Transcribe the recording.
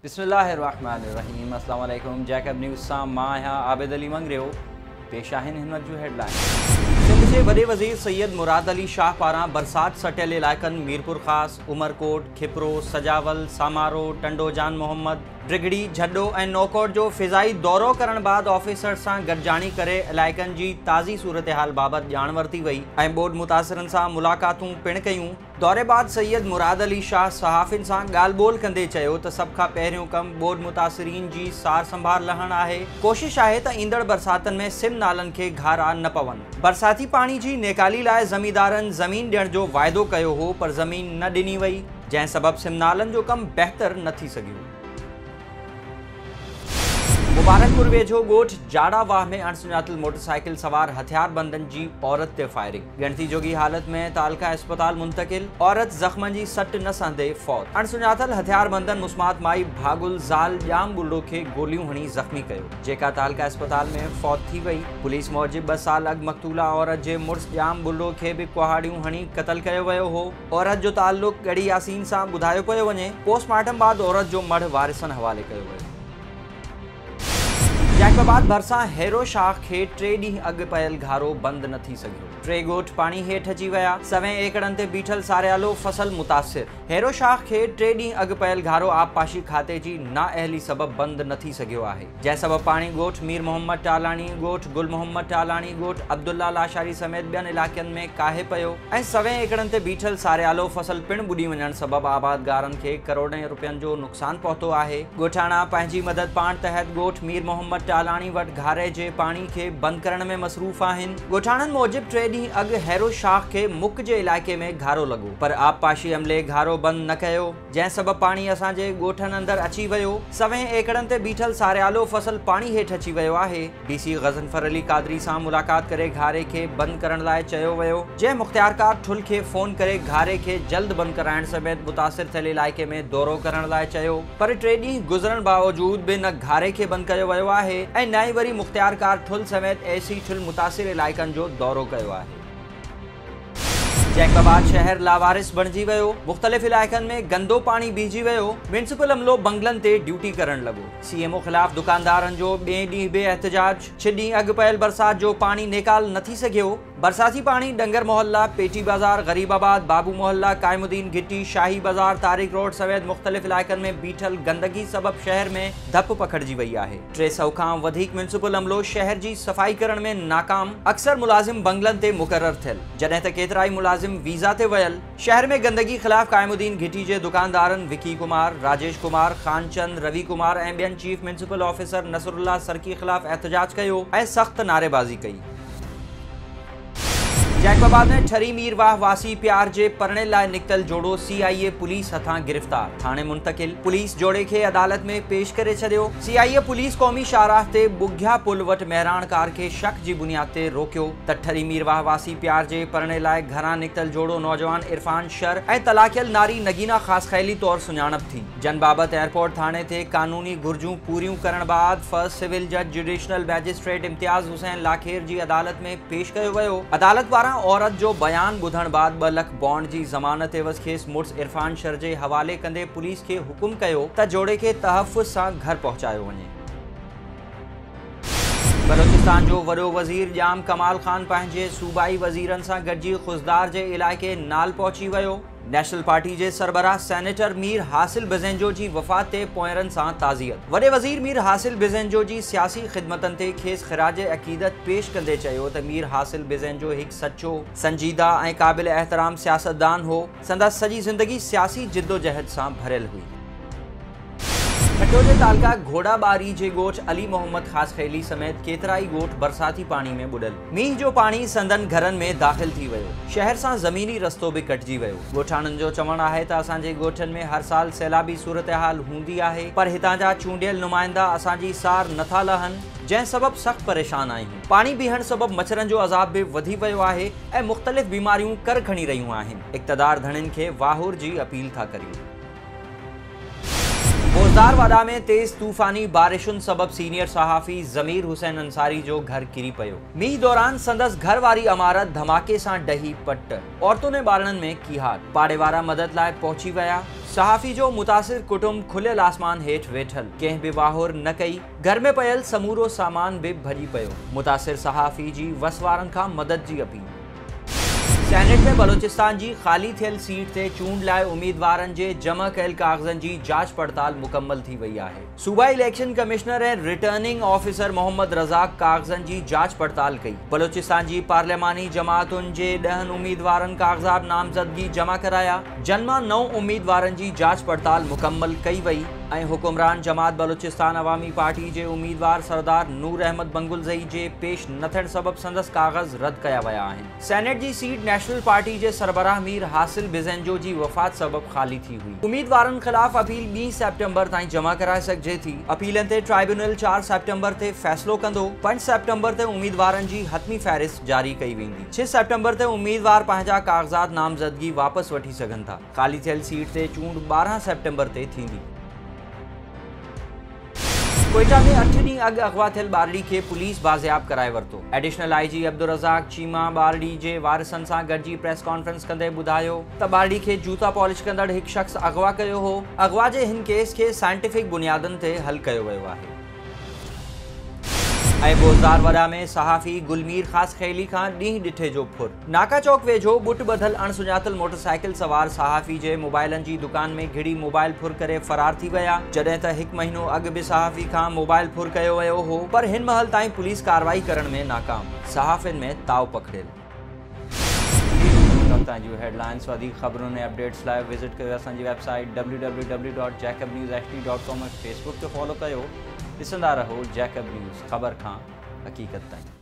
बिस्मिल्लाहिर्रहमानिर्रहीम। अस्सलाम वालेकुम। जैकब न्यूज़ सां मां आहियां आबिद अली मंगरियो। पेश आहिनि हिन वक़्त जूं हेडलाइन। सिंध जे वॾे वज़ीर सैयद मुराद अली शाह पारां बरसात सटियल इलाइक़नि मीरपुर ख़ास, उमरकोट, खिपरो, सजावल, सामारो, टंडो जान मोहम्मद, ड्रिगड़ी, झड्डो ऐं नौकोट जो फ़िज़ाई दौरो करण बाद ऑफिसर सां गॾिजाणी करे इलाइक़नि जी ताज़ी सूरत हाल बाबति ॼाण वरिती वई ऐं ॿोॾि मुतासिरनि सां मुलाक़ातूं पिणु कयूं। दौरे बाद सैयद मुराद अली शाह सहाफ़ियुनि सां ॻाल्हि ॿोल कंदे चयो त सभ खां पहिरियों कमु ॿोॾि मुतासिरीन जी सार संभाल लहणु आहे। कोशिश आहे त ईंदड़ बरसातनि में सिम नालनि खे घारा न पवनि। बरसाती पाणी जी नेकाली लाइ ज़मींदारनि ज़मीन ॾियण जो वाइदो कयो हो, पर ज़मीन न ॾिनी वई, जंहिं सबबि सिम नालनि जो कमु बहितर न थी सघियो। मुबारकपुर वेझो ॻोठ जाड़ावाह में अणसुञातल मोटरसाइकिल सवार हथियारबंदनि जी औरत ते फायरिंग। ॻणती जोगी हालत में तालका अस्पताल मुंतकिल, औरत ज़ख़्मनि जी सट न सहंदे फौत। अणसुञातल हथियारबंदनि मुस्मात माई भागुल ज़ाल ॼाम बुल्लो खे गोलियूं हणी ज़ख़्मी कयो, जेका तालका अस्पताल में फौत थी वई। पुलिस मूजिब 2 साल अॻु मक़तूला औरत जे मुड़ुस ॼाम बुल्लो खे बि कुहाड़ियूं हणी क़तल कयो वियो हो। औरत जो ताल्लुक़ गड़ी यासीन सां ॿुधायो पियो वञे। पोस्टमार्टम बाद औरत जो मढ़ वारिसनि हवाले कयो वियो। जैकबाबाद भरिसां हेरो शाह खे 3 ॾींहं अॻु पयल घारो बंदि न थी सघियो। 3 ॻोठ पाणी हेठि अची विया। 100 एकड़नि ते बीठल सारियालो फसल मुतासिर। हेरो शाह खे 3 ॾींहं अॻु पयल घारो आबपाशी खाते जी नाअहली सबबि बंदि न थी सघियो आहे, जंहिं सबबि पाणी ॻोठ मीर मोहम्मद टालाणी, ॻोठ गुल मोहम्मद टालाणी, ॻोठ अब्दुल्ला लाशारी समेत ॿियनि इलाइक़नि में काहे पियो ऐं 100 एकड़नि ते बीठल सारियालो फसल पिणु ॿुॾी वञण सबबि आबादगारनि खे करोड़ें रुपयनि जो नुक़सान पहुतो आहे। ॻोठाणा पंहिंजी मदद पाण तहत ॻोठ मीर मोहम्मद टालाणी वटि घारे जे पाणी खे बंदि करण में मसरूफ़ आहिनि। ॻोठाणनि मूजिब 3 ॾींहं अॻु हेरो शाह खे मुक जे इलाइक़े में घारो लॻो, पर आबपाशी अमले घारो बंदि न कयो, जंहिं सबबि पाणी असांजे ॻोठनि अंदरि अची वियो। 100 एकड़नि ते बीठल सारियालो फसल पाणी हेठि अची वियो आहे। DC ग़ज़नफर अली क़ादरी सां मुलाक़ात करे घारे खे बंदि करण लाइ चयो वियो, जंहिं मुख़्तियारकार ठुल खे फ़ोन करे घारे खे जल्द बंदि कराइण समेत मुतासिर थियल इलाइक़े में दौरो करण लाइ चयो, पर 3 ॾींहं गुज़रण बावजूद बि न घारे खे बंदि कयो वियो आहे ऐं न ई वरी मुख़्तियारकार ठुल समेत ऐसी ठुल मुतासिर इलाइक़नि जो दौरो कयो आहे। जैकबाबाद शहर लावारिस बणिजी वियो। मुख़्तलिफ़ इलाइक़नि में गंदो पाणी बीहजी वियो। म्यूनिसिपल अमलो बंगलनि ते ड्यूटी करण लॻो। CMO ख़िलाफ़ दुकानदारनि जो ॿिएं ॾींहुं बि एहतजाज। 6 ॾींहं अॻु पयल बरसात जो पाणी नेकाल न थी सघियो। बरसाती पाणी डंगर मोहल्ला, पेटी बाज़ार, गरीबाबाद, बाबू मोहल्ला, कायमुद्दीन घिटी, शाही बाज़ार, तारिक रोड समेत मुख़्तलिफ़ इलाइक़नि में बीठल गंदगी सबबि शहर में धप पकड़जी वई आहे। 300 खां वधीक म्यूनिसिपल अमलो शहर जी सफ़ाई करण में नाकाम। अक्सर मुलाज़िम बंगलनि ते मुक़रर थियल, जॾहिं त केतिरा ई मुलाज़िम वीज़ा ते वियल। शहर में गंदगी ख़िलाफ़ कायमुद्दीन घिटी जे दुकानदारनि विकी कुमार, राजेश कुमार, खानचंद, रवि कुमार ऐं ॿियनि चीफ म्यूनिसिपल ऑफिसर नसरुल्ला सरकी ख़िलाफ़ एहतजाज कयो ऐं सख़्त नारेबाज़ी कई। जैकबाबाद में ठरी मीरवाह वासी प्यार जे परणे लाइ निकतल जोड़ो CIA पुलिस हथां गिरफ़्तार, थाणे मुंतकिल। पुलिस जोड़े खे अदालत में पेश करे छॾियो। CIA पुलिस क़ौमी शाहराह ते बुघिया पुल वटि महिराण कार खे शक जी बुनियाद ते रोकियो त ठरी मीरवाह वासी प्यार जे परणे लाइ घरां निकतल जोड़ो नौजवान इरफान शर ऐं तलाकियल नारी नगीना ख़ास ख़ैली तौर सुञाणप थी। जन बाबति एयरपोर्ट थाणे ते कानूनी घुर्जूं पूरियूं करण बाद फर्स्ट सिविल जज जुडिशनल मैजिस्ट्रेट इम्तियाज़ हुसैन लाखेर जी अदालत में पेश कयो वियो। अदालत पारां औरत जो बयान ॿुधण बाद 2 लख बॉन्ड जी ज़मानत एवज़ खेसि मुड़ुस इरफान शर जे हवाले कंदे पुलिस खे हुकुम कयो त जोड़े खे तहफ़्फ़ुज़ सां घर पहुचायो वञे। बलोचिस्तान जो वॾो वज़ीर ॼाम कमाल ख़ान पंहिंजे सूबाई वज़ीरनि सां गॾिजी ख़ुशदार जे इलाइक़े नाल पहुची वियो। नेशनल पार्टी जे सरबराह सेनेटर मीर हासिल बिज़ेंजो जी वफ़ात ते पोयरनि सां ताज़ियत। वॾे वज़ीर मीर हासिल बिज़ेंजो जी सियासी ख़िदमतनि ते खेसि ख़िराज अक़ीदत पेश कंदे चयो त मीर हासिल बिज़ेंजो हिकु सचो, संजीदा ऐं क़ाबिल एहतराम सियासतदान हो। संदसि सॼी ज़िंदगी सियासी जिद्दोजहद सां भरियल हुई। खटो जे तालका घोड़ाबारी जे ॻोठ अली मोहम्मद ख़ास ख़ैली समेत केतिरा ई ॻोठ बरसाती पाणी में ॿुॾल। मींहं जो पाणी संदन घरनि में दाख़िल थी वियो। शहर सां ज़मीनी रस्तो बि कटिजी वियो। ॻोठाणनि जो चवणु आहे त असांजे ॻोठनि में हर साल सैलाबी सूरत हाल हूंदी आहे, पर हितां जा चूंडियल नुमाइंदा असांजी सार नथा लहनि, जंहिं सबबि सख़्तु परेशान आहियूं। पाणी बीहण सबबि मच्छरनि जो अज़ाब बि वधी वियो आहे ऐं मुख़्तलिफ़ बीमारियूं कर खणी रहियूं आहिनि। इक़्तिदार धणियुनि खे वाहुर जी अपील था करियूं। बोज़ारवाड़ा में तेज तूफ़ानी बारिशुनि सबब सीनियर सहाफ़ी ज़मीर हुसैन अंसारी जो घर किरी पियो। मींहुं दौरान संदसि घर वारी इमारत धमाके सां डही पट। औरतुनि ऐं ॿारनि में कीहार। पाड़े वारा मदद लाइ पहुची विया। सहाफ़ी जो मुतासिर कुटुंब खुलियल आसमान हेठि वेठल, कंहिं बि वाहुर न कई। घर में पयल समूरो सामान भी भॼी पियो। मुतासिर सहाफ़ी जी वसवारनि खां मदद जी अपील। सेनेट में बलोचिस्तान जी ख़ाली थियल सीट ते चूंड लाइ उम्मीदवारनि जे जमा कयल कागज़नि जी जांच पड़ताल मुकम्मल थी वई आहे। सूबाई इलेक्शन कमिश्नर ऐं रिटर्निंग ऑफिसर मोहम्मद रज़ाक कागज़नि जी जांच पड़ताल कई। बलोचिस्तान जी पार्लियामानी जमातुनि जे 10 उम्मीदवारनि कागज़ात नामज़दगी जमा कराया। जनमा 9 उम्मीदवारनि जी जांच पड़ताल मुकम्मल कई वई ऐं हुकुमरान जमात बलोचिस्तान अवामी पार्टी जे उम्मीदवार सरदार नूर अहमद बंगुलज़ई जे पेश न थियण सबब संदसि कागज़ रद्द कया विया आहिनि। सेनेट जी सीट नेशनल पार्टी जे सरबराह मीर हासिल बिज़ेंजो जी वफ़ात सबब ख़ाली थी हुई। उम्मीदवारनि ख़िलाफ़ अपील 2 सेप्टेम्बर ताईं जमा कराए सघिजे थी। अपीलनि ते ट्राइब्यूनल 4 सेप्टेम्बर ते फ़ैसिलो कंदो। 5 सेप्टेम्बर ते उम्मीदवारनि जी हतमी फ़हरिस्त जारी कई वेंदी। 6 सेप्टेम्बर ते उम्मीदवार पंहिंजा कागज़ात नामज़दगी वापसि वठी सघनि था। ख़ाली थियल सीट ते चूंड 12 सेप्टेम्बर ते थींदी। कोयटा में 8 ॾींहं अॻु अगवा थियल ॿारड़ी खे पुलिस बाज़ियाब कराए वरितो। एडिशनल IG अब्दुल रज़ाक चीमा ॿारड़ी जे वारिसनि सां गॾिजी प्रेस कॉन्फ्रेंस कंदे ॿुधायो त ॿारड़ी खे जूता पॉलिश कंदड़ हिकु शख़्स अगवा कयो हो। अगवा जे हिन केस खे साइंटिफिक बुनियादनि ते हल कयो वियो आहे। ऐं बोज़ारवाड़ा में सहाफ़ी गुलमीर ख़ास खेली खां ॾींहुं ॾिठे जो फुर। नाका चौक वेझो बुट ॿधल अणसुञातल मोटरसाइकिल सवार सहाफ़ी जे मोबाइलनि जी दुकान में घिड़ी मोबाइल फुर करे फ़रार थी विया। जॾहिं त 1 महीनो अॻु बि सहाफ़ी खां मोबाइल फुर कयो वियो हो, पर हिन महल ताईं पुलिस कार्रवाई करण में नाकाम। सहाफ़ियुनि में ताव पकड़ियल। हेडलाइंस वधीक ख़बरुनि ऐं अपडेट्स लाइ विज़िट कयो असांजी वेबसाइट www.jacobnewshd.com। फेसबुक ते फॉलो कयो। ॾिसंदा रहो जैकब न्यूज़, ख़बर खां हक़ीक़त ताईं।